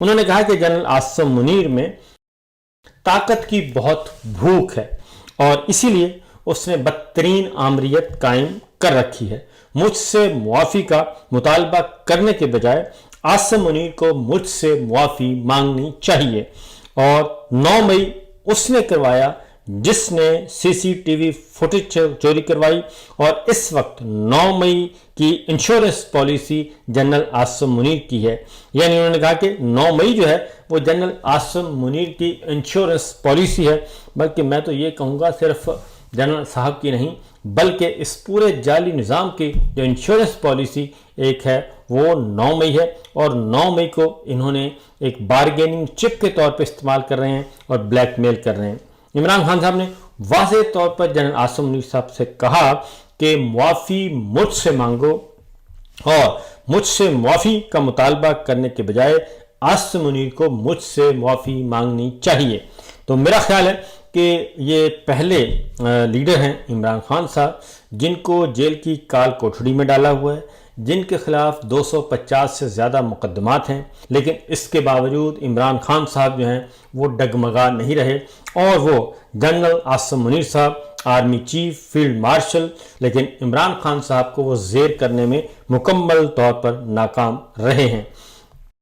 उन्होंने कहा कि जनरल आसिम मुनीर में ताकत की बहुत भूख है और इसीलिए उसने बदतरीन आमरीत कायम कर रखी है। मुझसे मुआफ़ी का मुतालबा करने के बजाय आसिम मुनीर को मुझसे मुआफ़ी मांगनी चाहिए। और 9 मई उसने करवाया जिसने सीसीटीवी फुटेज चोरी करवाई, और इस वक्त 9 मई की insurance policy general Asim Munir की है। यानी उन्होंने कहा कि 9 मई जो है वो जनरल आसिम मुनीर की इंश्योरेंस पॉलिसी है, बल्कि मैं तो ये कहूँगा सिर्फ जनरल साहब की नहीं बल्कि इस पूरे जाली निज़ाम की जो इंश्योरेंस पॉलिसी एक है वो 9 मई है, और 9 मई को इन्होंने एक बारगेनिंग चिप के तौर पर इस्तेमाल कर रहे हैं और ब्लैकमेल कर रहे हैं। इमरान खान साहब ने वाज़ेह तौर पर जनरल आसिम मुनीर साहब से कहा कि मुआफ़ी मुझसे मांगो और मुझसे मुआफ़ी का मुतालबा करने के बजाय आसिम मुनीर को मुझसे मुआफ़ी मांगनी चाहिए। तो मेरा ख्याल है कि ये पहले लीडर हैं इमरान खान साहब जिनको जेल की काल कोठड़ी में डाला हुआ है, जिनके खिलाफ 250 से ज़्यादा मुकदमात हैं, लेकिन इसके बावजूद इमरान खान साहब जो हैं वो डगमगा नहीं रहे और वो जनरल आसिम मुनीर साहब आर्मी चीफ फील्ड मार्शल, लेकिन इमरान खान साहब को वो ज़ेर करने में मुकम्मल तौर पर नाकाम रहे हैं।